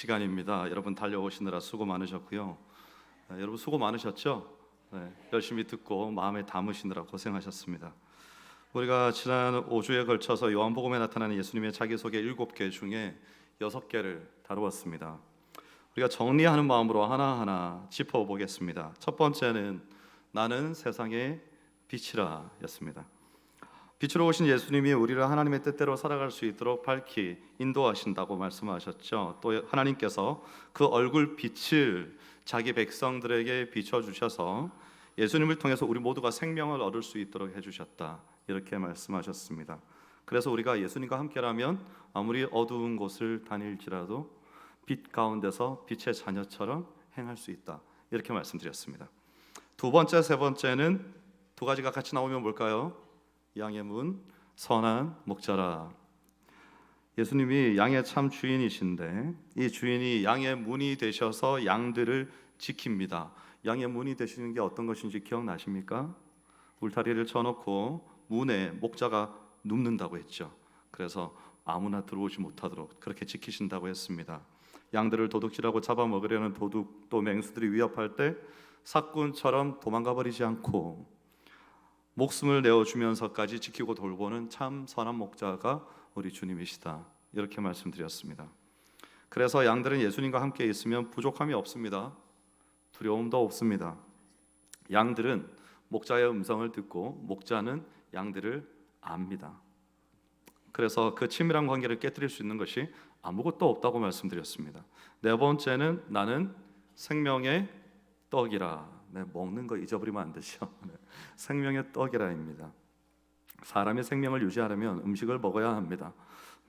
시간입니다. 여러분 달려오시느라 수고 많으셨고요. 여러분 수고 많으셨죠? 열심히 듣고 마음에 담으시느라 고생하셨습니다. 우리가 지난 5주에 걸쳐서 요한복음에 나타나는 예수님의 자기소개 7개 중에 6개를 다루었습니다. 우리가 정리하는 마음으로 하나하나 짚어보겠습니다. 첫 번째는 나는 세상의 빛이라 였습니다. 빛으로 오신 예수님이 우리를 하나님의 뜻대로 살아갈 수 있도록 밝히 인도하신다고 말씀하셨죠. 또 하나님께서 그 얼굴 빛을 자기 백성들에게 비춰주셔서 예수님을 통해서 우리 모두가 생명을 얻을 수 있도록 해주셨다, 이렇게 말씀하셨습니다. 그래서 우리가 예수님과 함께라면 아무리 어두운 곳을 다닐지라도 빛 가운데서 빛의 자녀처럼 행할 수 있다, 이렇게 말씀드렸습니다. 두 번째, 세 번째는 두 가지가 같이 나오면 뭘까요? 양의 문, 선한 목자라. 예수님이 양의 참 주인이신데 이 주인이 양의 문이 되셔서 양들을 지킵니다. 양의 문이 되시는 게 어떤 것인지 기억나십니까? 울타리를 쳐놓고 문에 목자가 눕는다고 했죠. 그래서 아무나 들어오지 못하도록 그렇게 지키신다고 했습니다. 양들을 도둑질하고 잡아먹으려는 도둑 또 맹수들이 위협할 때 사꾼처럼 도망가 버리지 않고 목숨을 내어주면서까지 지키고 돌보는 참 선한 목자가 우리 주님이시다, 이렇게 말씀드렸습니다. 그래서 양들은 예수님과 함께 있으면 부족함이 없습니다. 두려움도 없습니다. 양들은 목자의 음성을 듣고 목자는 양들을 압니다. 그래서 그 친밀한 관계를 깨뜨릴 수 있는 것이 아무것도 없다고 말씀드렸습니다. 네 번째는 나는 생명의 떡이라. 먹는 거 잊어버리면 안 되죠. 생명의 떡이라입니다. 사람의 생명을 유지하려면 음식을 먹어야 합니다.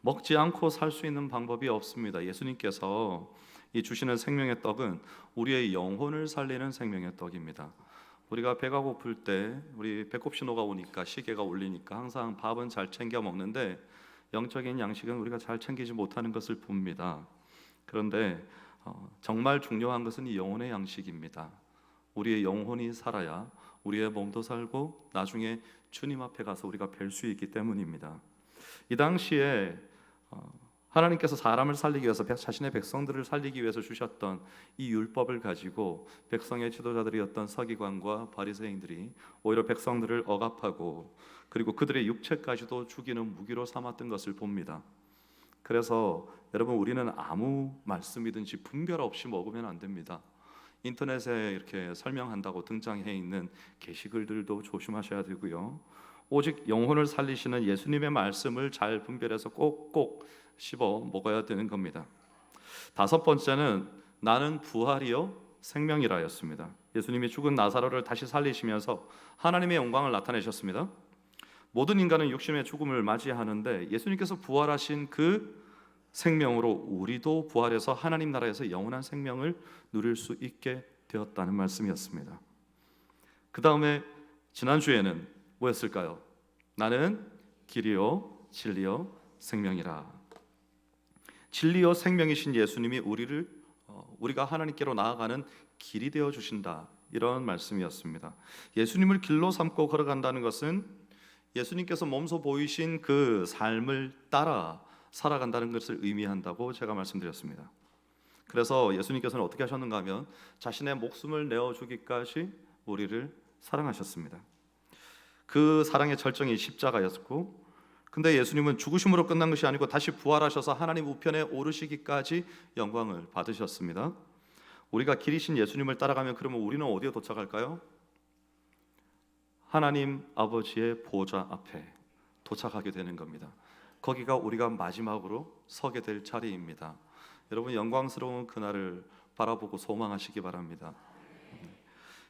먹지 않고 살 수 있는 방법이 없습니다. 예수님께서 이 주시는 생명의 떡은 우리의 영혼을 살리는 생명의 떡입니다. 우리가 배가 고플 때 우리 배꼽 신호가 오니까 시계가 울리니까 항상 밥은 잘 챙겨 먹는데 영적인 양식은 우리가 잘 챙기지 못하는 것을 봅니다. 그런데 정말 중요한 것은 이 영혼의 양식입니다. 우리의 영혼이 살아야 우리의 몸도 살고 나중에 주님 앞에 가서 우리가 뵐 수 있기 때문입니다. 이 당시에 하나님께서 사람을 살리기 위해서 자신의 백성들을 살리기 위해서 주셨던 이 율법을 가지고 백성의 지도자들이었던 서기관과 바리새인들이 오히려 백성들을 억압하고 그리고 그들의 육체까지도 죽이는 무기로 삼았던 것을 봅니다. 그래서 여러분, 우리는 아무 말씀이든지 분별 없이 먹으면 안 됩니다. 인터넷에 이렇게 설명한다고 등장해 있는 게시글들도 조심하셔야 되고요. 오직 영혼을 살리시는 예수님의 말씀을 잘 분별해서 꼭꼭 씹어 먹어야 되는 겁니다. 다섯 번째는 나는 부활이요 생명이라였습니다. 예수님이 죽은 나사로를 다시 살리시면서 하나님의 영광을 나타내셨습니다. 모든 인간은 육신의 죽음을 맞이하는데 예수님께서 부활하신 그 생명으로 우리도 부활해서 하나님 나라에서 영원한 생명을 누릴 수 있게 되었다는 말씀이었습니다. 그 다음에 지난주에는 뭐였을까요? 나는 길이요 진리요 생명이라. 진리요 생명이신 예수님이 우리가 하나님께로 나아가는 길이 되어 주신다, 이런 말씀이었습니다. 예수님을 길로 삼고 걸어간다는 것은 예수님께서 몸소 보이신 그 삶을 따라 살아간다는 것을 의미한다고 제가 말씀드렸습니다. 그래서 예수님께서는 어떻게 하셨는가 하면 자신의 목숨을 내어주기까지 우리를 사랑하셨습니다. 그 사랑의 절정이 십자가였고, 근데 예수님은 죽으심으로 끝난 것이 아니고 다시 부활하셔서 하나님 우편에 오르시기까지 영광을 받으셨습니다. 우리가 길이신 예수님을 따라가면 그러면 우리는 어디에 도착할까요? 하나님 아버지의 보좌 앞에 도착하게 되는 겁니다. 거기가 우리가 마지막으로 서게 될 자리입니다. 여러분, 영광스러운 그날을 바라보고 소망하시기 바랍니다.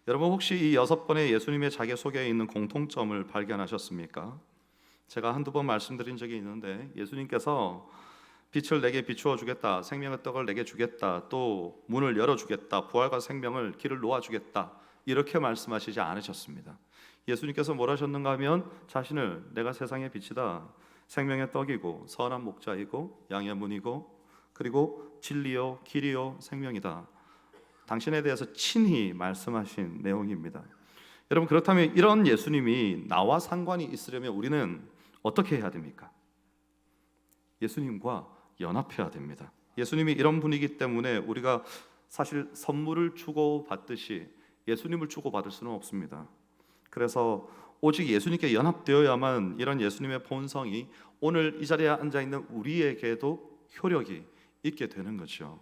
여러분, 혹시 이 6번의 예수님의 자기소개에 있는 공통점을 발견하셨습니까? 제가 한두 번 말씀드린 적이 있는데 예수님께서 빛을 내게 비추어 주겠다, 생명의 떡을 내게 주겠다, 또 문을 열어주겠다, 부활과 생명을 길을 놓아주겠다, 이렇게 말씀하시지 않으셨습니다. 예수님께서 뭘 하셨는가 하면 자신을 내가 세상의 빛이다, 생명의 떡이고 선한 목자이고 양의 문이고 그리고 진리요 길이요 생명이다, 당신에 대해서 친히 말씀하신 내용입니다. 여러분, 그렇다면 이런 예수님이 나와 상관이 있으려면 우리는 어떻게 해야 됩니까? 예수님과 연합해야 됩니다. 예수님이 이런 분이기 때문에 우리가 사실 선물을 주고 받듯이 예수님을 주고 받을 수는 없습니다. 그래서 오직 예수님께 연합되어야만 이런 예수님의 본성이 오늘 이 자리에 앉아 있는 우리에게도 효력이 있게 되는 거죠.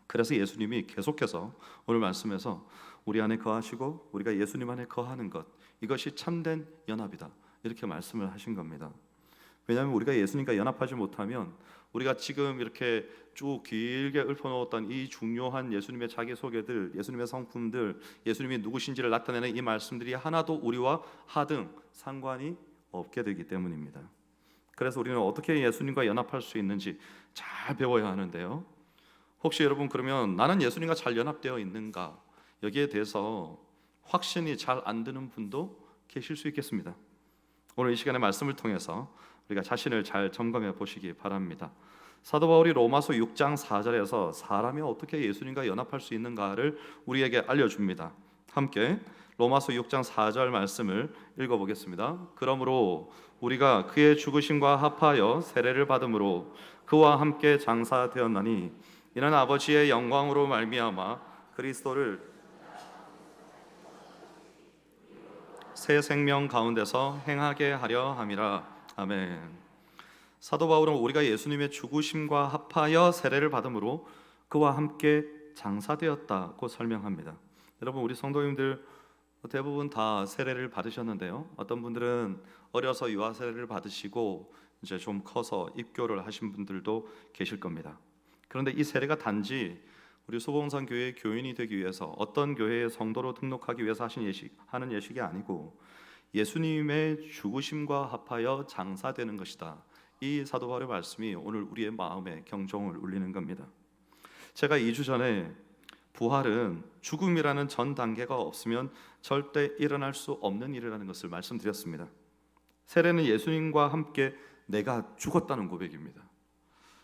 그래서 예수님이 계속해서 오늘 말씀에서 우리 안에 거하시고 우리가 예수님 안에 거하는 것, 이것이 참된 연합이다, 이렇게 말씀을 하신 겁니다. 왜냐하면 우리가 예수님과 연합하지 못하면 우리가 지금 이렇게 쭉 길게 읊어놓았던 이 중요한 예수님의 자기소개들, 예수님의 성품들, 예수님이 누구신지를 나타내는 이 말씀들이 하나도 우리와 하등 상관이 없게 되기 때문입니다. 그래서 우리는 어떻게 예수님과 연합할 수 있는지 잘 배워야 하는데요. 혹시 여러분 그러면 나는 예수님과 잘 연합되어 있는가, 여기에 대해서 확신이 잘 안 드는 분도 계실 수 있겠습니다. 오늘 이 시간의 말씀을 통해서 우리가 자신을 잘 점검해 보시기 바랍니다. 사도 바울이 로마서 6장 4절에서 사람이 어떻게 예수님과 연합할 수 있는가를 우리에게 알려줍니다. 함께 로마서 6장 4절 말씀을 읽어보겠습니다. 그러므로 우리가 그의 죽으심과 합하여 세례를 받음으로 그와 함께 장사되었나니 이는 아버지의 영광으로 말미암아 그리스도를 새 생명 가운데서 행하게 하려 함이라. 아멘. 사도 바울은 우리가 예수님의 죽으심과 합하여 세례를 받음으로 그와 함께 장사되었다고 설명합니다. 여러분, 우리 성도님들 대부분 다 세례를 받으셨는데요. 어떤 분들은 어려서 유아 세례를 받으시고 이제 좀 커서 입교를 하신 분들도 계실 겁니다. 그런데 이 세례가 단지 우리 소봉산 교회의 교인이 되기 위해서, 어떤 교회의 성도로 등록하기 위해서 하는 예식이 아니고 예수님의 죽으심과 합하여 장사되는 것이다. 이 사도 바울의 말씀이 오늘 우리의 마음에 경종을 울리는 겁니다. 제가 2주 전에 부활은 죽음이라는 전 단계가 없으면 절대 일어날 수 없는 일이라는 것을 말씀드렸습니다. 세례는 예수님과 함께 내가 죽었다는 고백입니다.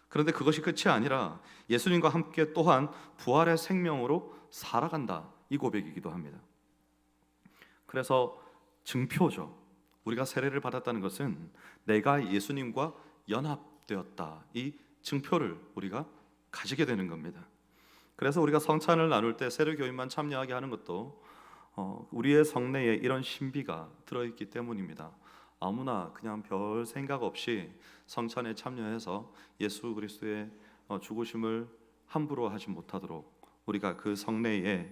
그런데 그것이 끝이 아니라 예수님과 함께 또한 부활의 생명으로 살아간다, 이 고백이기도 합니다. 그래서 증표죠. 우리가 세례를 받았다는 것은 내가 예수님과 연합되었다, 이 증표를 우리가 가지게 되는 겁니다. 그래서 우리가 성찬을 나눌 때 세례교인만 참여하게 하는 것도 우리의 성내에 이런 신비가 들어있기 때문입니다. 아무나 그냥 별 생각 없이 성찬에 참여해서 예수 그리스도의 죽으심을 함부로 하지 못하도록 우리가 그 성내에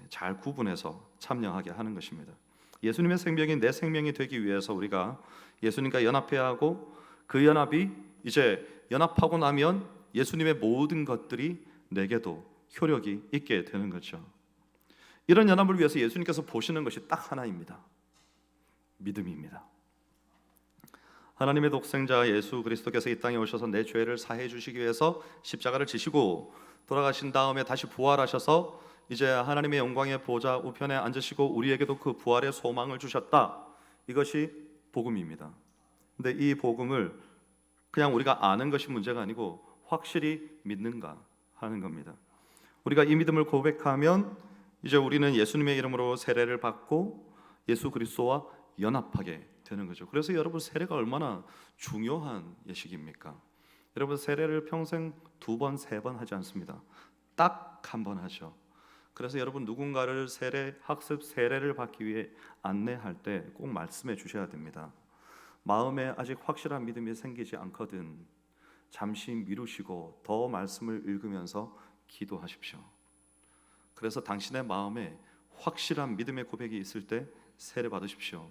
잘 구분해서 참여하게 하는 것입니다. 예수님의 생명이 내 생명이 되기 위해서 우리가 예수님과 연합해야 하고, 그 연합이 이제 연합하고 나면 예수님의 모든 것들이 내게도 효력이 있게 되는 거죠. 이런 연합을 위해서 예수님께서 보시는 것이 딱 하나입니다. 믿음입니다. 하나님의 독생자 예수 그리스도께서 이 땅에 오셔서 내 죄를 사해 주시기 위해서 십자가를 지시고 돌아가신 다음에 다시 부활하셔서 이제 하나님의 영광의 보좌 우편에 앉으시고 우리에게도 그 부활의 소망을 주셨다. 이것이 복음입니다. 근데 이 복음을 그냥 우리가 아는 것이 문제가 아니고 확실히 믿는가 하는 겁니다. 우리가 이 믿음을 고백하면 이제 우리는 예수님의 이름으로 세례를 받고 예수 그리스도와 연합하게 되는 거죠. 그래서 여러분, 세례가 얼마나 중요한 예식입니까? 여러분, 세례를 평생 2번, 3번 하지 않습니다. 딱 한 번 하죠. 그래서 여러분, 누군가를 학습 세례를 받기 위해 안내할 때 꼭 말씀해 주셔야 됩니다. 마음에 아직 확실한 믿음이 생기지 않거든 잠시 미루시고 더 말씀을 읽으면서 기도하십시오. 그래서 당신의 마음에 확실한 믿음의 고백이 있을 때 세례 받으십시오.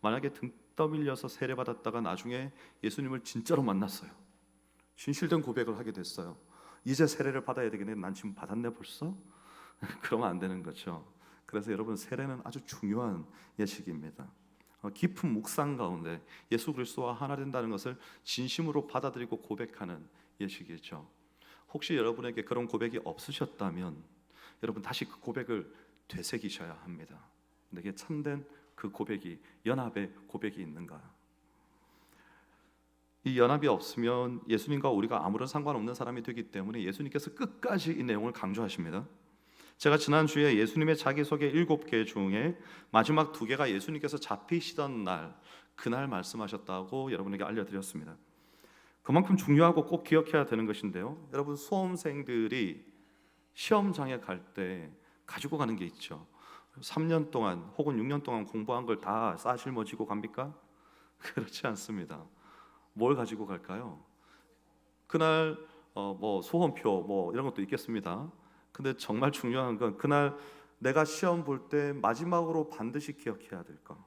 만약에 등 떠밀려서 세례 받았다가 나중에 예수님을 진짜로 만났어요. 진실된 고백을 하게 됐어요. 이제 세례를 받아야 되겠네. 난 지금 받았네 벌써? 그러면 안 되는 거죠. 그래서 여러분, 세례는 아주 중요한 예식입니다. 깊은 묵상 가운데 예수 그리스도와 하나 된다는 것을 진심으로 받아들이고 고백하는 예식이죠. 혹시 여러분에게 그런 고백이 없으셨다면 여러분, 다시 그 고백을 되새기셔야 합니다. 내게 참된 그 고백이, 연합의 고백이 있는가? 이 연합이 없으면 예수님과 우리가 아무런 상관없는 사람이 되기 때문에 예수님께서 끝까지 이 내용을 강조하십니다. 제가 지난주에 예수님의 자기소개 7개 중에 마지막 2개가 예수님께서 잡히시던 날, 그날 말씀하셨다고 여러분에게 알려드렸습니다. 그만큼 중요하고 꼭 기억해야 되는 것인데요. 여러분, 수험생들이 시험장에 갈 때 가지고 가는 게 있죠. 3년 동안 혹은 6년 동안 공부한 걸 다 싸실머지고 갑니까? 그렇지 않습니다. 뭘 가지고 갈까요? 그날 뭐 소원표 뭐 이런 것도 있겠습니다. 근데 정말 중요한 건 그날 내가 시험 볼 때 마지막으로 반드시 기억해야 될 거.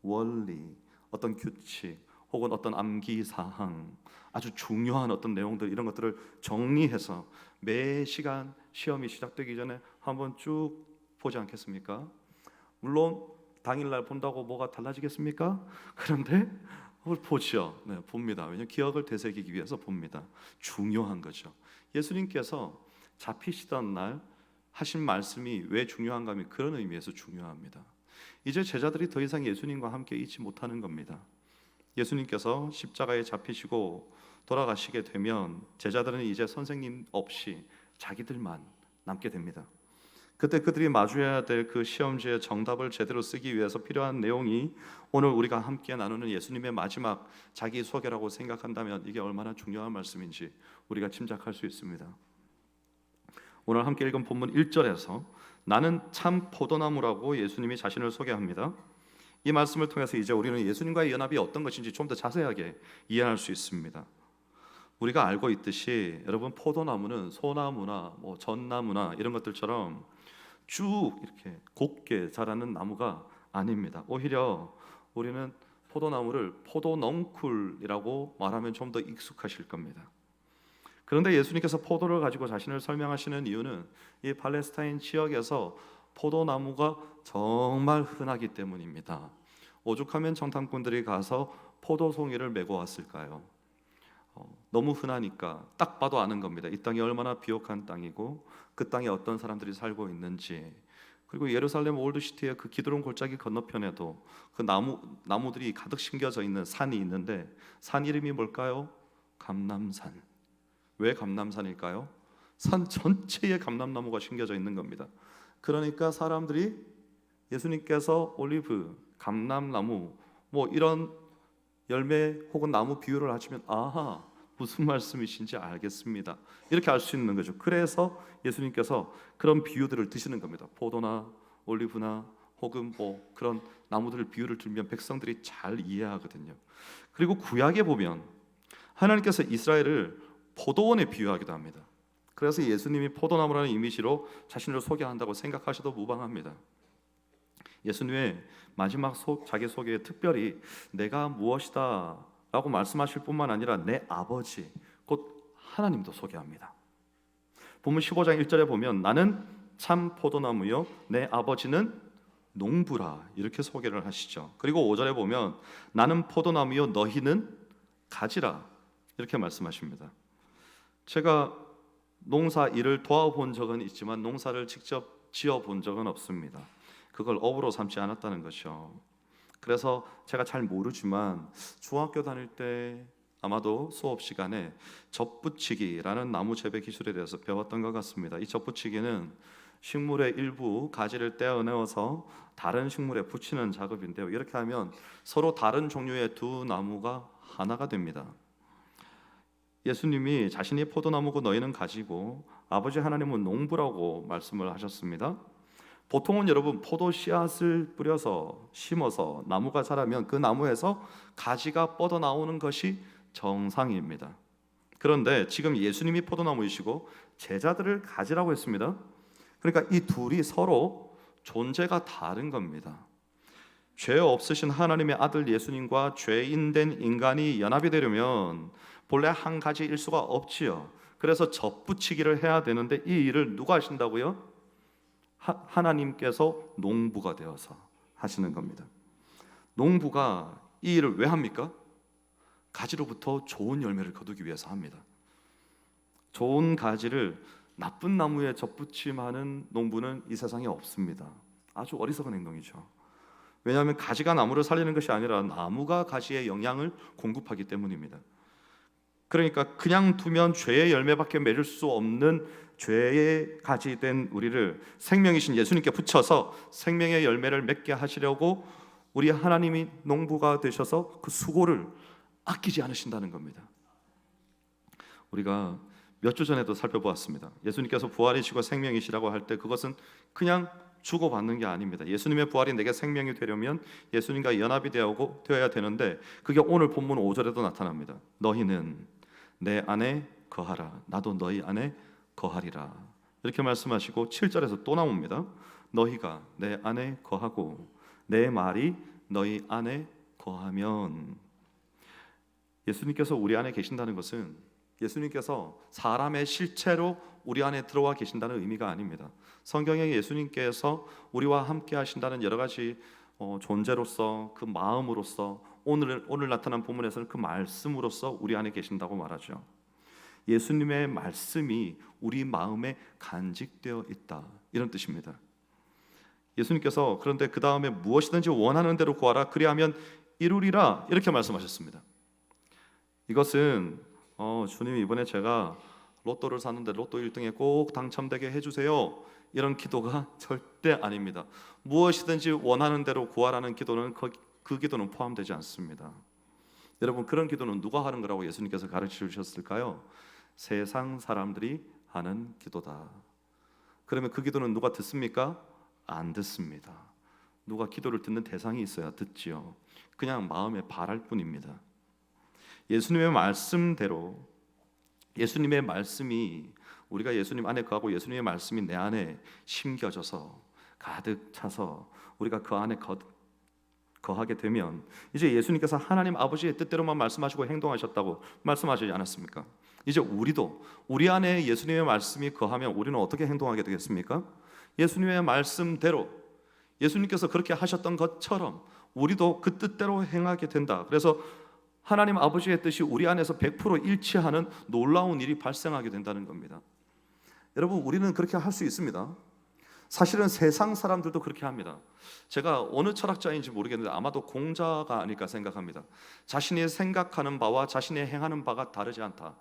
원리, 어떤 규칙, 혹은 어떤 암기 사항, 아주 중요한 어떤 내용들, 이런 것들을 정리해서 매 시간 시험이 시작되기 전에 한번 쭉 보지 않겠습니까? 물론 당일날 본다고 뭐가 달라지겠습니까? 그런데 그걸 보죠. 네, 봅니다. 왜냐하면 기억을 되새기기 위해서 봅니다. 중요한 거죠. 예수님께서 잡히시던 날 하신 말씀이 왜 중요한가 하면 그런 의미에서 중요합니다. 이제 제자들이 더 이상 예수님과 함께 있지 못하는 겁니다. 예수님께서 십자가에 잡히시고 돌아가시게 되면 제자들은 이제 선생님 없이 자기들만 남게 됩니다. 그때 그들이 마주해야 될 그 시험지의 정답을 제대로 쓰기 위해서 필요한 내용이 오늘 우리가 함께 나누는 예수님의 마지막 자기소개라고 생각한다면 이게 얼마나 중요한 말씀인지 우리가 짐작할 수 있습니다. 오늘 함께 읽은 본문 1절에서 나는 참 포도나무라고 예수님이 자신을 소개합니다. 이 말씀을 통해서 이제 우리는 예수님과의 연합이 어떤 것인지 좀 더 자세하게 이해할 수 있습니다. 우리가 알고 있듯이 여러분, 포도나무는 소나무나 뭐 전나무나 이런 것들처럼 쭉 이렇게 곱게 자라는 나무가 아닙니다. 오히려 우리는 포도나무를 포도넝쿨이라고 말하면 좀 더 익숙하실 겁니다. 그런데 예수님께서 포도를 가지고 자신을 설명하시는 이유는 이 팔레스타인 지역에서 포도나무가 정말 흔하기 때문입니다. 오죽하면 정탐꾼들이 가서 포도송이를 메고 왔을까요? 너무 흔하니까 딱 봐도 아는 겁니다. 이 땅이 얼마나 비옥한 땅이고 그 땅에 어떤 사람들이 살고 있는지. 그리고 예루살렘 올드시티의 그 기드론 골짜기 건너편에도 그 나무들이 가득 심겨져 있는 산이 있는데 산 이름이 뭘까요? 감람산. 왜 감람산일까요? 산 전체에 감람나무가 심겨져 있는 겁니다. 그러니까 사람들이 예수님께서 올리브, 감람나무 뭐 이런 열매 혹은 나무 비유를 하시면 아하, 무슨 말씀이신지 알겠습니다. 이렇게 알 수 있는 거죠. 그래서 예수님께서 그런 비유들을 드시는 겁니다. 포도나 올리브나 혹은 뭐 그런 나무들 비유를 들면 백성들이 잘 이해하거든요. 그리고 구약에 보면 하나님께서 이스라엘을 포도원에 비유하기도 합니다. 그래서 예수님이 포도나무라는 이미지로 자신을 소개한다고 생각하셔도 무방합니다. 예수님의 마지막 자기소개에 특별히 내가 무엇이다 라고 말씀하실 뿐만 아니라 내 아버지 곧 하나님도 소개합니다. 본문 15장 1절에 보면 나는 참 포도나무요 내 아버지는 농부라 이렇게 소개를 하시죠. 그리고 5절에 보면 나는 포도나무요 너희는 가지라 이렇게 말씀하십니다. 제가 농사 일을 도와본 적은 있지만 농사를 직접 지어본 적은 없습니다. 그걸 업으로 삼지 않았다는 것이죠. 그래서 제가 잘 모르지만 중학교 다닐 때 아마도 수업 시간에 접붙이기라는 나무 재배 기술에 대해서 배웠던 것 같습니다. 이 접붙이기는 식물의 일부 가지를 떼어내어서 다른 식물에 붙이는 작업인데요. 이렇게 하면 서로 다른 종류의 두 나무가 하나가 됩니다. 예수님이 자신이 포도나무고 너희는 가지고 아버지 하나님은 농부라고 말씀을 하셨습니다. 보통은 여러분 포도 씨앗을 뿌려서 심어서 나무가 자라면 그 나무에서 가지가 뻗어 나오는 것이 정상입니다. 그런데 지금 예수님이 포도나무이시고 제자들을 가지라고 했습니다. 그러니까 이 둘이 서로 존재가 다른 겁니다. 죄 없으신 하나님의 아들 예수님과 죄인된 인간이 연합이 되려면 본래 한 가지일 수가 없지요. 그래서 접붙이기를 해야 되는데 이 일을 누가 하신다고요? 하나님께서 농부가 되어서 하시는 겁니다. 농부가 이 일을 왜 합니까? 가지로부터 좋은 열매를 거두기 위해서 합니다. 좋은 가지를 나쁜 나무에 접붙임하는 농부는 이 세상에 없습니다. 아주 어리석은 행동이죠. 왜냐하면 가지가 나무를 살리는 것이 아니라 나무가 가지에 영양을 공급하기 때문입니다. 그러니까 그냥 두면 죄의 열매밖에 맺을 수 없는 죄의 가지 된 우리를 생명이신 예수님께 붙여서 생명의 열매를 맺게 하시려고 우리 하나님이 농부가 되셔서 그 수고를 아끼지 않으신다는 겁니다. 우리가 몇 주 전에도 살펴보았습니다. 예수님께서 부활이시고 생명이시라고 할 때 그것은 그냥 주고받는 게 아닙니다. 예수님의 부활이 내게 생명이 되려면 예수님과 연합이 되어야 되는데 그게 오늘 본문 5절에도 나타납니다. 너희는 내 안에 거하라. 나도 너희 안에 거하리라. 이렇게 말씀하시고 7절에서 또 나옵니다. 너희가 내 안에 거하고 내 말이 너희 안에 거하면, 예수님께서 우리 안에 계신다는 것은 예수님께서 사람의 실체로 우리 안에 들어와 계신다는 의미가 아닙니다. 성경에 예수님께서 우리와 함께 하신다는 여러 가지 존재로서, 그 마음으로서, 오늘 나타난 본문에서는 그 말씀으로서 우리 안에 계신다고 말하죠. 예수님의 말씀이 우리 마음에 간직되어 있다, 이런 뜻입니다. 예수님께서 그런데 그 다음에 무엇이든지 원하는 대로 구하라 그리하면 이루리라, 이렇게 말씀하셨습니다. 이것은 주님, 이번에 제가 로또를 샀는데 로또 1등에 꼭 당첨되게 해주세요, 이런 기도가 절대 아닙니다. 무엇이든지 원하는 대로 구하라는 기도는 그 기도는 포함되지 않습니다. 여러분, 그런 기도는 누가 하는 거라고 예수님께서 가르쳐 주셨을까요? 세상 사람들이 하는 기도다. 그러면 그 기도는 누가 듣습니까? 안 듣습니다. 누가 기도를 듣는 대상이 있어야 듣지요. 그냥 마음에 바랄 뿐입니다. 예수님의 말씀대로, 예수님의 말씀이, 우리가 예수님 안에 거하고 예수님의 말씀이 내 안에 심겨져서 가득 차서 우리가 그 안에 거하게 되면 이제 예수님께서 하나님 아버지의 뜻대로만 말씀하시고 행동하셨다고 말씀하시지 않았습니까? 이제 우리도 우리 안에 예수님의 말씀이 거하면 우리는 어떻게 행동하게 되겠습니까? 예수님의 말씀대로, 예수님께서 그렇게 하셨던 것처럼 우리도 그 뜻대로 행하게 된다. 그래서 하나님 아버지의 뜻이 우리 안에서 100% 일치하는 놀라운 일이 발생하게 된다는 겁니다. 여러분, 우리는 그렇게 할 수 있습니다. 사실은 세상 사람들도 그렇게 합니다. 제가 어느 철학자인지 모르겠는데 아마도 공자가 아닐까 생각합니다. 자신이 생각하는 바와 자신이 행하는 바가 다르지 않다,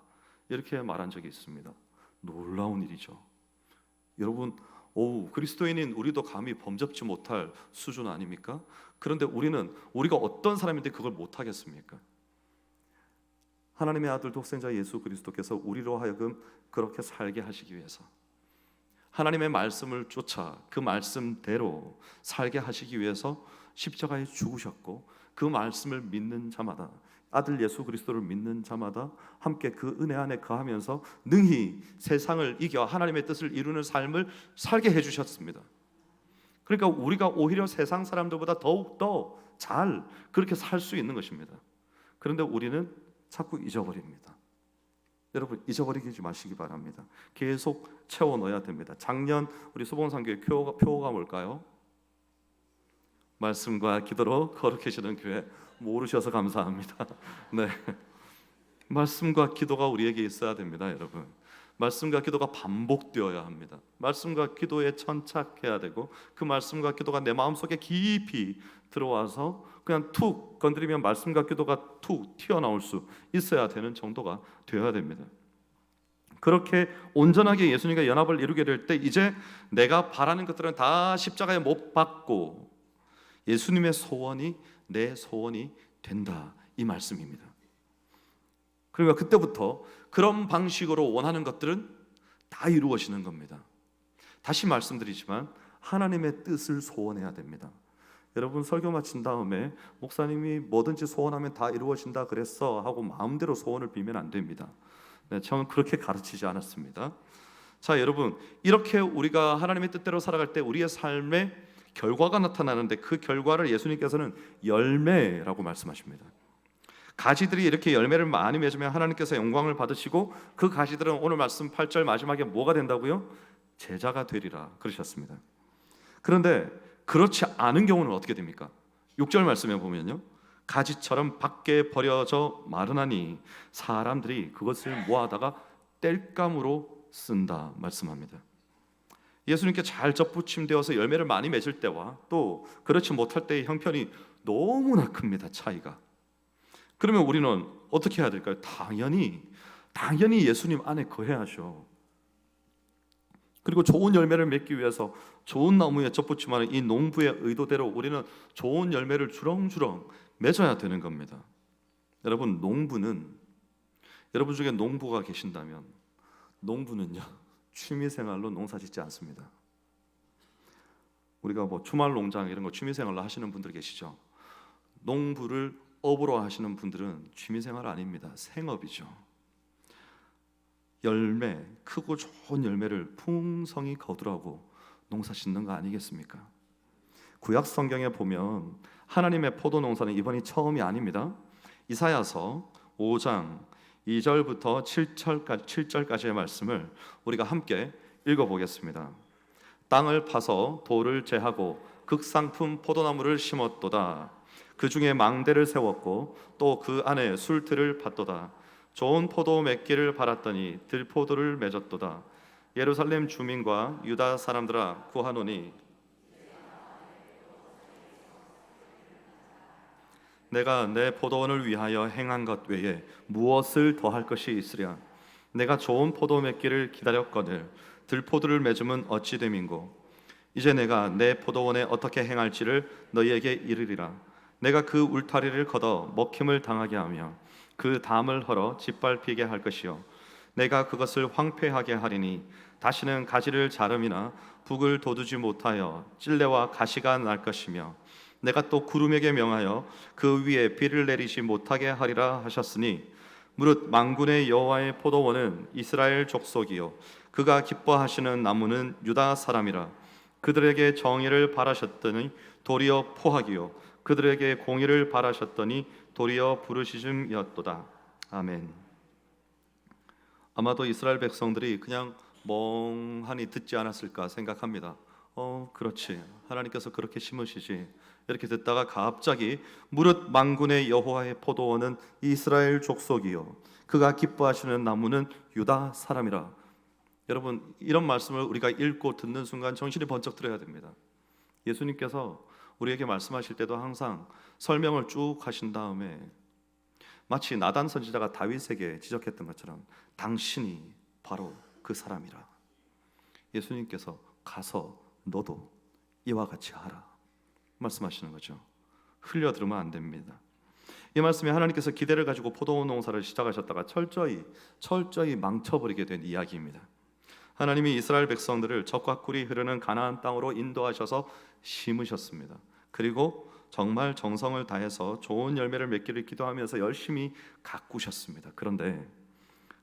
이렇게 말한 적이 있습니다. 놀라운 일이죠. 여러분, 그리스도인인 우리도 감히 범접지 못할 수준 아닙니까? 그런데 우리가 어떤 사람인데 그걸 못하겠습니까? 하나님의 아들 독생자 예수 그리스도께서 우리로 하여금 그렇게 살게 하시기 위해서, 하나님의 말씀을 쫓아 그 말씀대로 살게 하시기 위해서 십자가에 죽으셨고, 그 말씀을 믿는 자마다, 아들 예수 그리스도를 믿는 자마다 함께 그 은혜 안에 거하면서 능히 세상을 이겨 하나님의 뜻을 이루는 삶을 살게 해주셨습니다. 그러니까 우리가 오히려 세상 사람들보다 더욱더 잘 그렇게 살 수 있는 것입니다. 그런데 우리는 자꾸 잊어버립니다. 여러분, 잊어버리지 마시기 바랍니다. 계속 채워 넣어야 됩니다. 작년 우리 수봉산교회 표어가 뭘까요? 말씀과 기도로 거룩해지는 교회. 모르셔서 감사합니다. 네, 말씀과 기도가 우리에게 있어야 됩니다. 여러분, 말씀과 기도가 반복되어야 합니다. 말씀과 기도에 천착해야 되고, 그 말씀과 기도가 내 마음속에 깊이 들어와서 그냥 툭 건드리면 말씀과 기도가 툭 튀어나올 수 있어야 되는 정도가 되어야 됩니다. 그렇게 온전하게 예수님과 연합을 이루게 될 때 이제 내가 바라는 것들은 다 십자가에 못 박고 예수님의 소원이 내 소원이 된다, 이 말씀입니다. 그러니까 그때부터 그런 방식으로 원하는 것들은 다 이루어지는 겁니다. 다시 말씀드리지만 하나님의 뜻을 소원해야 됩니다. 여러분, 설교 마친 다음에 목사님이 뭐든지 소원하면 다 이루어진다 그랬어 하고 마음대로 소원을 빌면 안 됩니다. 네, 저는 그렇게 가르치지 않았습니다. 자, 여러분, 이렇게 우리가 하나님의 뜻대로 살아갈 때 우리의 삶에 결과가 나타나는데 그 결과를 예수님께서는 열매라고 말씀하십니다. 가지들이 이렇게 열매를 많이 맺으면 하나님께서 영광을 받으시고 그 가지들은 오늘 말씀 8절 마지막에 뭐가 된다고요? 제자가 되리라 그러셨습니다. 그런데 그렇지 않은 경우는 어떻게 됩니까? 6절 말씀에 보면요, 가지처럼 밖에 버려져 마르나니 사람들이 그것을 모아다가 땔감으로 쓴다 말씀합니다. 예수님께 잘 접붙임되어서 열매를 많이 맺을 때와 또 그렇지 못할 때의 형편이 너무나 큽니다, 차이가. 그러면 우리는 어떻게 해야 될까요? 당연히 예수님 안에 거해야죠. 그리고 좋은 열매를 맺기 위해서 좋은 나무에 접붙임하는 이 농부의 의도대로 우리는 좋은 열매를 주렁주렁 맺어야 되는 겁니다. 여러분, 농부는 여러분 중에 농부가 계신다면 농부는요 취미생활로 농사짓지 않습니다. 우리가 뭐 주말 농장 이런 거 취미생활로 하시는 분들 계시죠? 농부를 업으로 하시는 분들은 취미생활 아닙니다. 생업이죠. 열매, 크고 좋은 열매를 풍성히 거두라고 농사 짓는 거 아니겠습니까? 구약 성경에 보면 하나님의 포도 농사는 이번이 처음이 아닙니다. 이사야서 5장 2절부터 7절까지의 말씀을 우리가 함께 읽어보겠습니다. 땅을 파서 돌을 제하고 극상품 포도나무를 심었도다. 그 중에 망대를 세웠고 또 그 안에 술틀을 팠도다. 좋은 포도 맺기를 바랐더니 들포도를 맺었도다. 예루살렘 주민과 유다 사람들아 구하노니 내가 내 포도원을 위하여 행한 것 외에 무엇을 더할 것이 있으랴. 내가 좋은 포도 맺기를 기다렸거늘 들포도를 맺음은 어찌 됨인고. 이제 내가 내 포도원에 어떻게 행할지를 너희에게 이르리라. 내가 그 울타리를 걷어 먹힘을 당하게 하며 그 담을 헐어 짓밟히게 할 것이요 내가 그것을 황폐하게 하리니 다시는 가지를 자름이나 북을 돋우지 못하여 찔레와 가시가 날 것이며 내가 또 구름에게 명하여 그 위에 비를 내리지 못하게 하리라 하셨으니 무릇 만군의 여호와의 포도원은 이스라엘 족속이요 그가 기뻐하시는 나무는 유다 사람이라. 그들에게 정의를 바라셨더니 도리어 포악이요 그들에게 공의를 바라셨더니 도리어 부르짖음이었도다. 아멘. 아마도 이스라엘 백성들이 그냥 멍하니 듣지 않았을까 생각합니다. 그렇지, 하나님께서 그렇게 심으시지. 이렇게 듣다가 갑자기 무릇 만군의 여호와의 포도원은 이스라엘 족속이요 그가 기뻐하시는 나무는 유다 사람이라. 여러분, 이런 말씀을 우리가 읽고 듣는 순간 정신이 번쩍 들어야 됩니다. 예수님께서 우리에게 말씀하실 때도 항상 설명을 쭉 하신 다음에 마치 나단 선지자가 다윗에게 지적했던 것처럼 당신이 바로 그 사람이라. 예수님께서 가서 너도 이와 같이 하라 말씀하시는 거죠. 흘려 들으면 안 됩니다. 이 말씀에 하나님께서 기대를 가지고 포도원 농사를 시작하셨다가 철저히 망쳐버리게 된 이야기입니다. 하나님이 이스라엘 백성들을 적과 꿀이 흐르는 가나안 땅으로 인도하셔서 심으셨습니다. 그리고 정말 정성을 다해서 좋은 열매를 맺기를 기도하면서 열심히 가꾸셨습니다. 그런데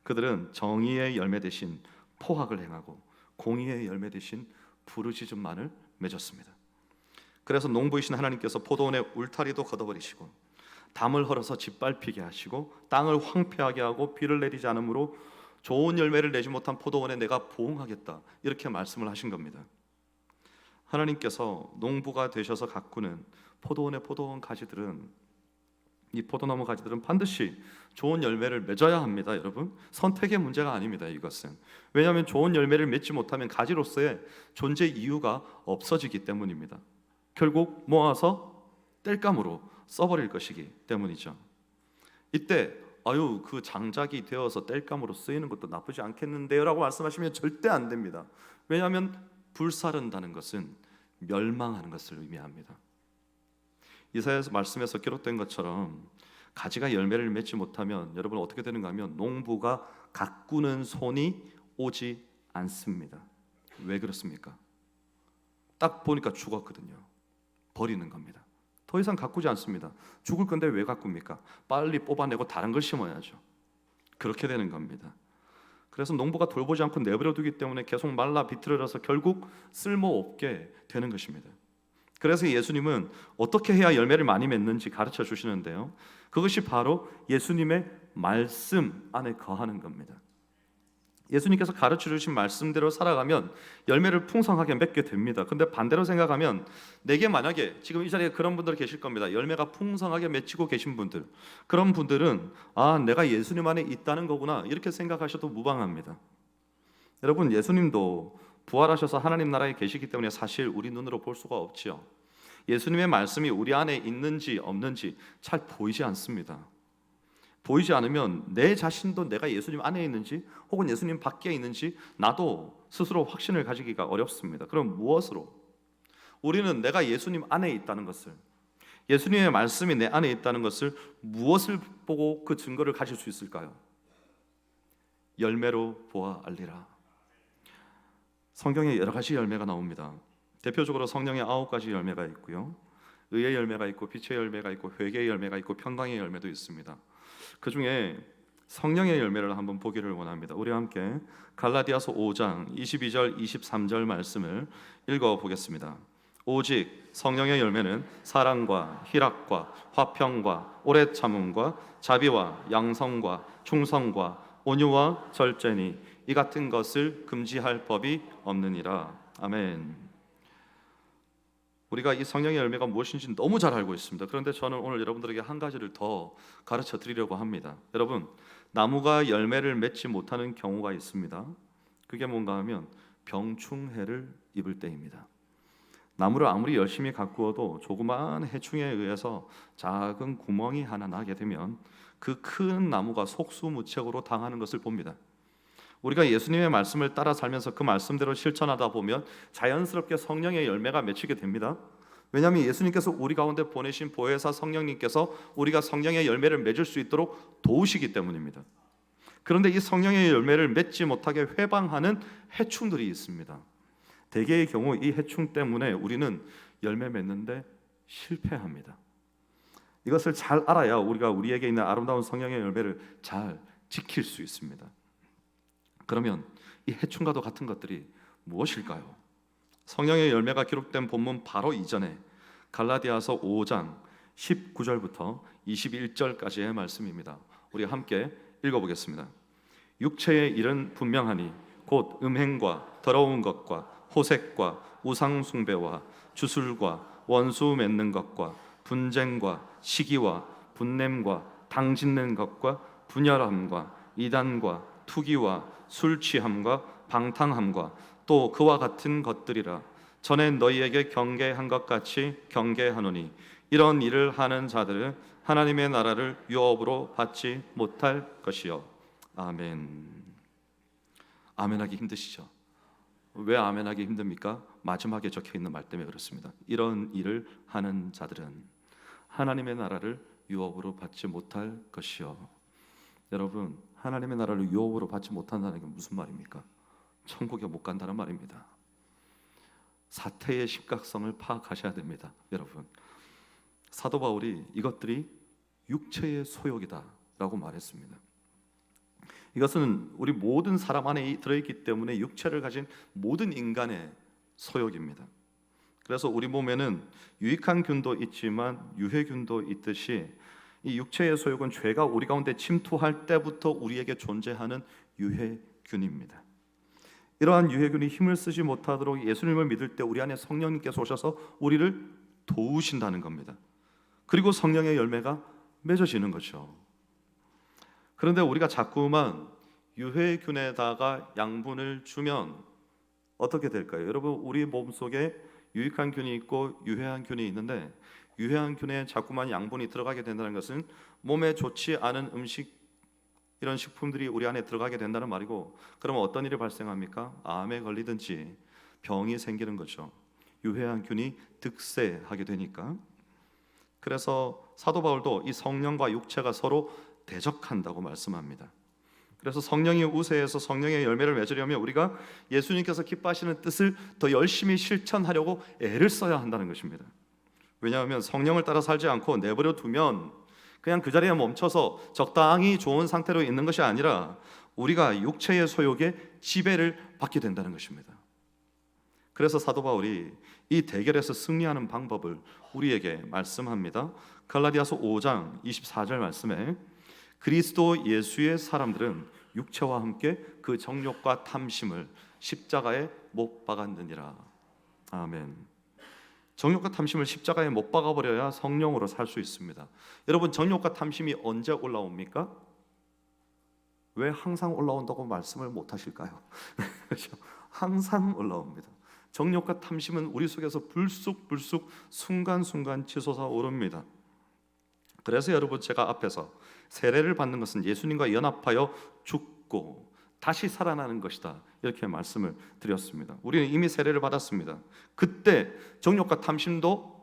그들은 정의의 열매 대신 포악을 행하고 공의의 열매 대신 부르짖음만을 맺었습니다. 그래서 농부이신 하나님께서 포도원의 울타리도 걷어버리시고 담을 헐어서 짓밟히게 하시고 땅을 황폐하게 하고 비를 내리지 않으므로 좋은 열매를 내지 못한 포도원에 내가 보응하겠다 이렇게 말씀을 하신 겁니다. 하나님께서 농부가 되셔서 가꾸는 포도원의 포도원 가지들은 이 포도나무 가지들은 반드시 좋은 열매를 맺어야 합니다. 여러분, 선택의 문제가 아닙니다. 이것은 왜냐하면 좋은 열매를 맺지 못하면 가지로서의 존재 이유가 없어지기 때문입니다. 결국 모아서 땔감으로 써버릴 것이기 때문이죠. 이때 그 장작이 되어서 땔감으로 쓰이는 것도 나쁘지 않겠는데요 라고 말씀하시면 절대 안 됩니다. 왜냐하면 불사른다는 것은 멸망하는 것을 의미합니다. 이사야서 말씀에서 기록된 것처럼 가지가 열매를 맺지 못하면 여러분 어떻게 되는가 하면 농부가 가꾸는 손이 오지 않습니다. 왜 그렇습니까? 딱 보니까 죽었거든요. 버리는 겁니다. 더 이상 가꾸지 않습니다. 죽을 건데 왜 가꿉니까? 빨리 뽑아내고 다른 걸 심어야죠. 그렇게 되는 겁니다. 그래서 농부가 돌보지 않고 내버려 두기 때문에 계속 말라 비틀어져서 결국 쓸모없게 되는 것입니다. 그래서 예수님은 어떻게 해야 열매를 많이 맺는지 가르쳐 주시는데요, 그것이 바로 예수님의 말씀 안에 거하는 겁니다. 예수님께서 가르쳐 주신 말씀대로 살아가면 열매를 풍성하게 맺게 됩니다. 근데 반대로 생각하면 내게 만약에 지금 이 자리에 그런 분들 계실 겁니다. 열매가 풍성하게 맺히고 계신 분들, 그런 분들은 내가 예수님 안에 있다는 거구나 이렇게 생각하셔도 무방합니다. 여러분, 예수님도 부활하셔서 하나님 나라에 계시기 때문에 사실 우리 눈으로 볼 수가 없지요. 예수님의 말씀이 우리 안에 있는지 없는지 잘 보이지 않습니다. 보이지 않으면 내 자신도 내가 예수님 안에 있는지 혹은 예수님 밖에 있는지 나도 스스로 확신을 가지기가 어렵습니다. 그럼 무엇으로? 우리는 내가 예수님 안에 있다는 것을, 예수님의 말씀이 내 안에 있다는 것을 무엇을 보고 그 증거를 가질 수 있을까요? 열매로 보아 알리라. 성경에 여러 가지 열매가 나옵니다. 대표적으로 성령의 9가지 열매가 있고요, 의의 열매가 있고 빛의 열매가 있고 회개의 열매가 있고 평강의 열매도 있습니다. 그 중에 성령의 열매를 한번 보기를 원합니다. 우리 함께 갈라디아서 5장 22절 23절 말씀을 읽어보겠습니다. 오직 성령의 열매는 사랑과 희락과 화평과 오래 참음과 자비와 양성과 충성과 온유와 절제니 이 같은 것을 금지할 법이 없느니라. 아멘. 우리가 이 성령의 열매가 무엇인지 너무 잘 알고 있습니다. 그런데 저는 오늘 여러분들에게 한 가지를 더 가르쳐 드리려고 합니다. 여러분, 나무가 열매를 맺지 못하는 경우가 있습니다. 그게 뭔가 하면 병충해를 입을 때입니다. 나무를 아무리 열심히 가꾸어도 조그마한 해충에 의해서 작은 구멍이 하나 나게 되면 그 큰 나무가 속수무책으로 당하는 것을 봅니다. 우리가 예수님의 말씀을 따라 살면서 그 말씀대로 실천하다 보면 자연스럽게 성령의 열매가 맺히게 됩니다. 왜냐하면 예수님께서 우리 가운데 보내신 보혜사 성령님께서 우리가 성령의 열매를 맺을 수 있도록 도우시기 때문입니다. 그런데 이 성령의 열매를 맺지 못하게 회방하는 해충들이 있습니다. 대개의 경우 이 해충 때문에 우리는 열매 맺는데 실패합니다. 이것을 잘 알아야 우리가 우리에게 있는 아름다운 성령의 열매를 잘 지킬 수 있습니다. 그러면 이 해충과도 같은 것들이 무엇일까요? 성령의 열매가 기록된 본문 바로 이전에 갈라디아서 5장 19절부터 21절까지의 말씀입니다. 우리 함께 읽어보겠습니다. 육체의 일은 분명하니 곧 음행과 더러운 것과 호색과 우상 숭배와 주술과 원수 맺는 것과 분쟁과 시기와 분냄과 당 짓는 것과 분열함과 이단과 투기와 술 취함과 방탕함과 또 그와 같은 것들이라. 전에 너희에게 경계한 것 같이 경계하노니 이런 일을 하는 자들은 하나님의 나라를 유업으로 받지 못할 것이요. 아멘. 아멘하기 힘드시죠? 왜 아멘하기 힘듭니까? 마지막에 적혀있는 말 때문에 그렇습니다. 이런 일을 하는 자들은 하나님의 나라를 유업으로 받지 못할 것이요. 여러분, 하나님의 나라를 유업으로 받지 못한다는 게 무슨 말입니까? 천국에 못 간다는 말입니다. 사태의 심각성을 파악하셔야 됩니다. 여러분, 사도 바울이 이것들이 육체의 소욕이다 라고 말했습니다. 이것은 우리 모든 사람 안에 들어있기 때문에 육체를 가진 모든 인간의 소욕입니다. 그래서 우리 몸에는 유익한 균도 있지만 유해균도 있듯이 이 육체의 소욕은 죄가 우리 가운데 침투할 때부터 우리에게 존재하는 유해균입니다. 이러한 유해균이 힘을 쓰지 못하도록 예수님을 믿을 때 우리 안에 성령님께서 오셔서 우리를 도우신다는 겁니다. 그리고 성령의 열매가 맺어지는 거죠. 그런데 우리가 자꾸만 유해균에다가 양분을 주면 어떻게 될까요? 여러분, 우리 몸속에 유익한 균이 있고 유해한 균이 있는데 유해한 균에 자꾸만 양분이 들어가게 된다는 것은 몸에 좋지 않은 음식, 이런 식품들이 우리 안에 들어가게 된다는 말이고, 그러면 어떤 일이 발생합니까? 암에 걸리든지 병이 생기는 거죠. 유해한 균이 득세하게 되니까. 그래서 사도 바울도 이 성령과 육체가 서로 대적한다고 말씀합니다. 그래서 성령이 우세해서 성령의 열매를 맺으려면 우리가 예수님께서 기뻐하시는 뜻을 더 열심히 실천하려고 애를 써야 한다는 것입니다. 왜냐하면 성령을 따라 살지 않고 내버려 두면 그냥 그 자리에 멈춰서 적당히 좋은 상태로 있는 것이 아니라 우리가 육체의 소욕에 지배를 받게 된다는 것입니다. 그래서 사도 바울이 이 대결에서 승리하는 방법을 우리에게 말씀합니다. 갈라디아서 5장 24절 말씀에 그리스도 예수의 사람들은 육체와 함께 그 정욕과 탐심을 십자가에 못 박았느니라. 아멘. 정욕과 탐심을 십자가에 못 박아버려야 성령으로 살 수 있습니다. 여러분, 정욕과 탐심이 언제 올라옵니까? 왜 항상 올라온다고 말씀을 못 하실까요? 그렇죠? 항상 올라옵니다. 정욕과 탐심은 우리 속에서 불쑥불쑥 순간순간 치솟아 오릅니다. 그래서 여러분, 제가 앞에서 세례를 받는 것은 예수님과 연합하여 죽고 다시 살아나는 것이다, 이렇게 말씀을 드렸습니다. 우리는 이미 세례를 받았습니다. 그때 정욕과 탐심도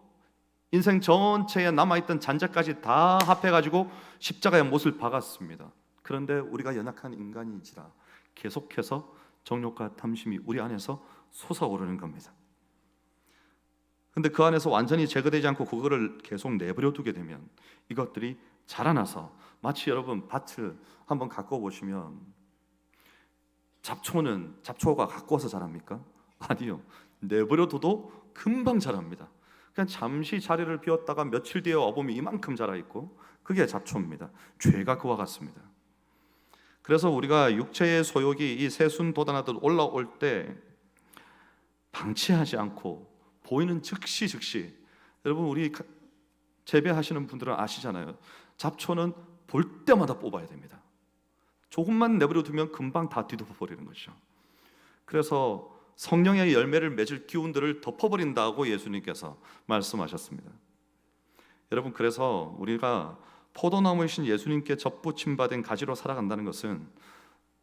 인생 전체에 남아있던 잔재까지 다 합해가지고 십자가에 못을 박았습니다. 그런데 우리가 연약한 인간이지라 계속해서 정욕과 탐심이 우리 안에서 솟아오르는 겁니다. 근데 그 안에서 완전히 제거되지 않고 그거를 계속 내버려 두게 되면 이것들이 자라나서, 마치 여러분 밭을 한번 가꿔 보시면 잡초가 가꿔서 자랍니까? 아니요. 내버려 둬도 금방 자랍니다. 그냥 잠시 자리를 비웠다가 며칠 뒤에 와보면 이만큼 자라 있고, 그게 잡초입니다. 죄가 그와 같습니다. 그래서 우리가 육체의 소욕이 이 새순돋아나듯 올라올 때 방치하지 않고 보이는 즉시 여러분, 우리 재배하시는 분들은 아시잖아요. 잡초는 볼 때마다 뽑아야 됩니다. 조금만 내버려 두면 금방 다 뒤덮어 버리는 거죠. 그래서 성령의 열매를 맺을 기운들을 덮어버린다고 예수님께서 말씀하셨습니다. 여러분, 그래서 우리가 포도나무이신 예수님께 접붙임 받은 가지로 살아간다는 것은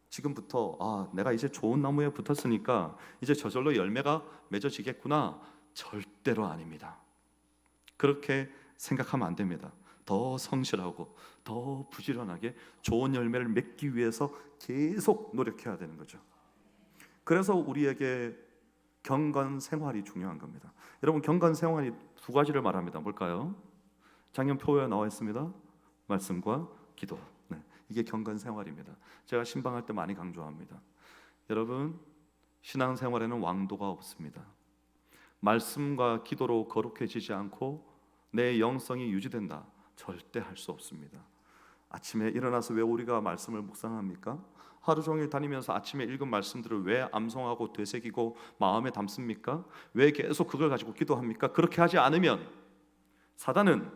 지금부터 내가 이제 좋은 나무에 붙었으니까 이제 저절로 열매가 맺어지겠구나, 절대로 아닙니다. 그렇게 생각하면 안 됩니다. 더 성실하고 더 부지런하게 좋은 열매를 맺기 위해서 계속 노력해야 되는 거죠. 그래서 우리에게 경건 생활이 중요한 겁니다. 여러분, 경건 생활이 두 가지를 말합니다. 뭘까요? 작년 표에 나와 있습니다. 말씀과 기도. 이게 경건 생활입니다. 제가 신방할 때 많이 강조합니다. 여러분, 신앙 생활에는 왕도가 없습니다. 말씀과 기도로 거룩해지지 않고 내 영성이 유지된다, 절대 할 수 없습니다. 아침에 일어나서 왜 우리가 말씀을 묵상합니까? 하루 종일 다니면서 아침에 읽은 말씀들을 왜 암송하고 되새기고 마음에 담습니까? 왜 계속 그걸 가지고 기도합니까? 그렇게 하지 않으면 사단은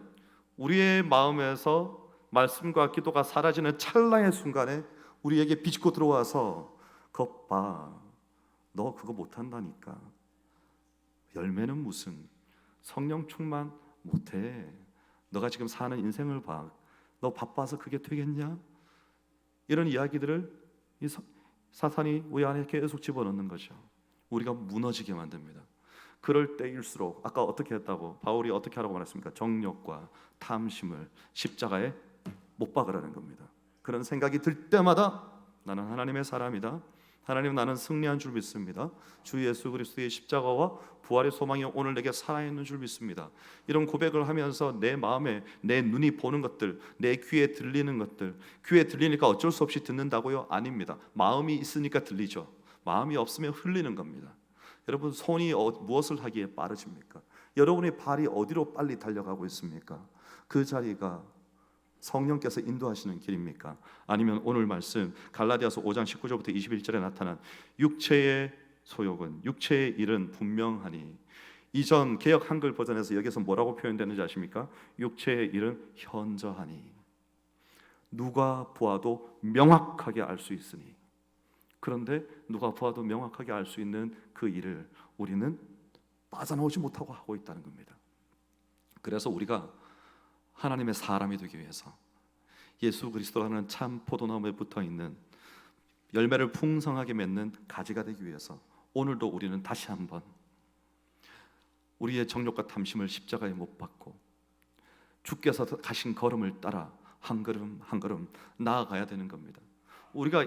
우리의 마음에서 말씀과 기도가 사라지는 찰나의 순간에 우리에게 비집고 들어와서 것 봐, 너 그거 못한다니까, 열매는 무슨, 성령 충만 못해, 너가 지금 사는 인생을 봐, 너 바빠서 그게 되겠냐? 이런 이야기들을 사탄이 우리 안에 계속 집어넣는 거죠. 우리가 무너지게 만듭니다. 그럴 때일수록 아까 어떻게 했다고, 바울이 어떻게 하라고 말했습니까? 정욕과 탐심을 십자가에 못 박으라는 겁니다. 그런 생각이 들 때마다 나는 하나님의 사람이다, 하나님, 나는 승리한 줄 믿습니다, 주 예수 그리스도의 십자가와 부활의 소망이 오늘 내게 살아있는 줄 믿습니다, 이런 고백을 하면서 내 마음에, 내 눈이 보는 것들, 내 귀에 들리는 것들, 귀에 들리니까 어쩔 수 없이 듣는다고요? 아닙니다. 마음이 있으니까 들리죠. 마음이 없으면 흘리는 겁니다. 여러분, 손이 무엇을 하기에 빠르십니까? 여러분의 발이 어디로 빨리 달려가고 있습니까? 그 자리가 성령께서 인도하시는 길입니까? 아니면 오늘 말씀 갈라디아서 5장 19절부터 21절에 나타난 육체의 소욕은, 육체의 일은 분명하니, 이전 개역 한글 버전에서 여기서 뭐라고 표현되는지 아십니까? 육체의 일은 현저하니, 누가 보아도 명확하게 알 수 있으니. 그런데 누가 보아도 명확하게 알 수 있는 그 일을 우리는 빠져나오지 못하고 하고 있다는 겁니다. 그래서 우리가 하나님의 사람이 되기 위해서, 예수 그리스도라는 참 포도나무에 붙어있는 열매를 풍성하게 맺는 가지가 되기 위해서 오늘도 우리는 다시 한번 우리의 정욕과 탐심을 십자가에 못 박고 주께서 가신 걸음을 따라 한 걸음 한 걸음 나아가야 되는 겁니다. 우리가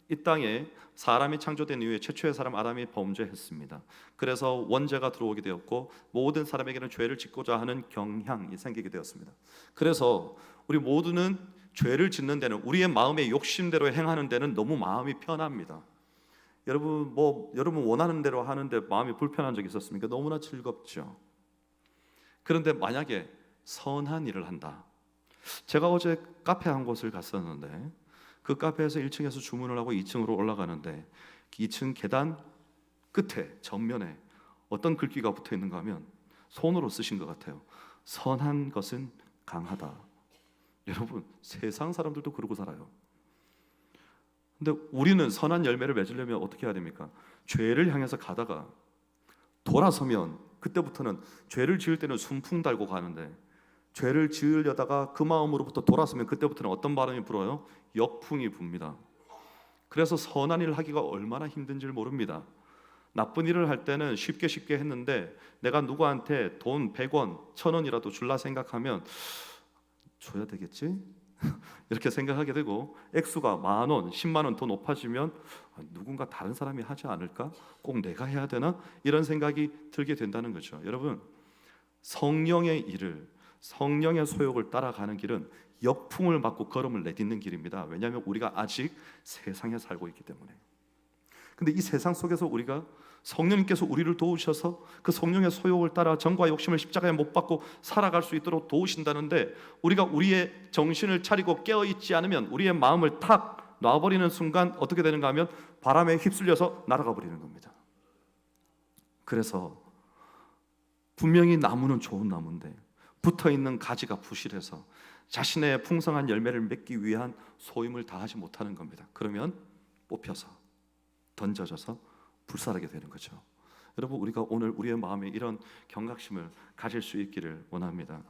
이 땅에 사람이 창조된 이후에 최초의 사람 아담이 범죄했습니다. 그래서 원죄가 들어오게 되었고 모든 사람에게는 죄를 짓고자 하는 경향이 생기게 되었습니다. 그래서 우리 모두는 죄를 짓는 데는, 우리의 마음의 욕심대로 행하는 데는 너무 마음이 편합니다. 여러분, 여러분 원하는 대로 하는데 마음이 불편한 적 있었습니까? 너무나 즐겁죠. 그런데 만약에 선한 일을 한다. 제가 어제 카페 한 곳을 갔었는데 그 카페에서 1층에서 주문을 하고 2층으로 올라가는데 2층 계단 끝에 전면에 어떤 글귀가 붙어 있는가 하면 손으로 쓰신 것 같아요. 선한 것은 강하다. 여러분, 세상 사람들도 그러고 살아요. 근데 우리는 선한 열매를 맺으려면 어떻게 해야 됩니까? 죄를 향해서 가다가 돌아서면, 그때부터는 죄를 지을 때는 순풍 달고 가는데 죄를 지으려다가 그 마음으로부터 돌아서면 그때부터는 어떤 바람이 불어요? 역풍이 붑니다. 그래서 선한 일을 하기가 얼마나 힘든지를 모릅니다. 나쁜 일을 할 때는 쉽게 했는데 내가 누구한테 돈 100원, 1000원이라도 줄라 생각하면 줘야 되겠지? 이렇게 생각하게 되고, 액수가 10,000원, 100,000원 더 높아지면 누군가 다른 사람이 하지 않을까? 꼭 내가 해야 되나? 이런 생각이 들게 된다는 거죠. 여러분, 성령의 일을, 성령의 소욕을 따라가는 길은 역풍을 맞고 걸음을 내딛는 길입니다. 왜냐하면 우리가 아직 세상에 살고 있기 때문에. 근데 이 세상 속에서 우리가 성령님께서 우리를 도우셔서 그 성령의 소욕을 따라 정과 욕심을 십자가에 못 박고 살아갈 수 있도록 도우신다는데, 우리가 우리의 정신을 차리고 깨어있지 않으면 우리의 마음을 탁 놔버리는 순간 어떻게 되는가 하면 바람에 휩쓸려서 날아가 버리는 겁니다. 그래서 분명히 나무는 좋은 나무인데 붙어있는 가지가 부실해서 자신의 풍성한 열매를 맺기 위한 소임을 다하지 못하는 겁니다. 그러면 뽑혀서 던져져서 불살하게 되는 거죠. 여러분, 우리가 오늘 우리의 마음에 이런 경각심을 가질 수 있기를 원합니다.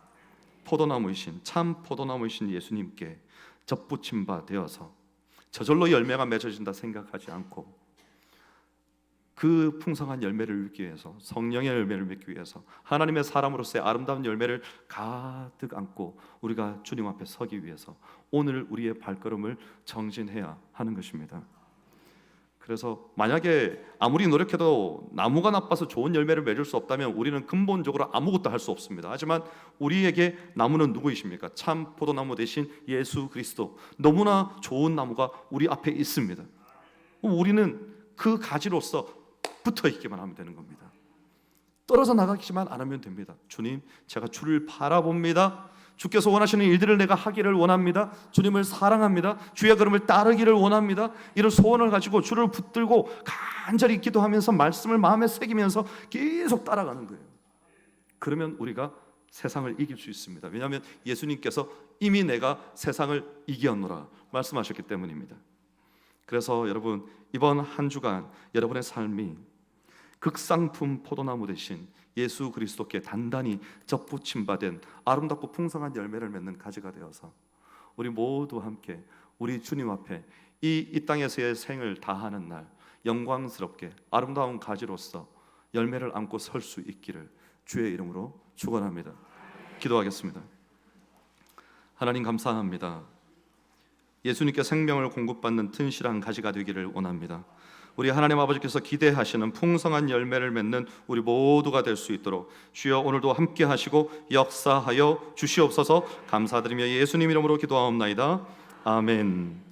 포도나무이신, 참 포도나무이신 예수님께 접붙임 바 되어서 저절로 열매가 맺어진다 생각하지 않고, 그 풍성한 열매를 맺기 위해서, 성령의 열매를 맺기 위해서 하나님의 사람으로서의 아름다운 열매를 가득 안고 우리가 주님 앞에 서기 위해서 오늘 우리의 발걸음을 정진해야 하는 것입니다. 그래서 만약에 아무리 노력해도 나무가 나빠서 좋은 열매를 맺을 수 없다면 우리는 근본적으로 아무것도 할 수 없습니다. 하지만 우리에게 나무는 누구이십니까? 참 포도나무 대신 예수 그리스도, 너무나 좋은 나무가 우리 앞에 있습니다. 우리는 그 가지로서 붙어 있기만 하면 되는 겁니다. 떨어져 나가기만 안 하면 됩니다. 주님, 제가 주를 바라봅니다. 주께서 원하시는 일들을 내가 하기를 원합니다. 주님을 사랑합니다. 주의 걸음을 따르기를 원합니다. 이런 소원을 가지고 주를 붙들고 간절히 기도하면서 말씀을 마음에 새기면서 계속 따라가는 거예요. 그러면 우리가 세상을 이길 수 있습니다. 왜냐하면 예수님께서 이미 내가 세상을 이기었노라 말씀하셨기 때문입니다. 그래서 여러분, 이번 한 주간 여러분의 삶이 극상품 포도나무 대신 예수 그리스도께 단단히 접붙임 받은 아름답고 풍성한 열매를 맺는 가지가 되어서 우리 모두 함께 우리 주님 앞에 이 땅에서의 생을 다하는 날 영광스럽게 아름다운 가지로서 열매를 안고 설 수 있기를 주의 이름으로 축원합니다. 기도하겠습니다. 하나님, 감사합니다. 예수님께 생명을 공급받는 튼실한 가지가 되기를 원합니다. 우리 하나님 아버지께서 기대하시는 풍성한 열매를 맺는 우리 모두가 될 수 있도록 주여 오늘도 함께 하시고 역사하여 주시옵소서. 감사드리며 예수님 이름으로 기도하옵나이다. 아멘.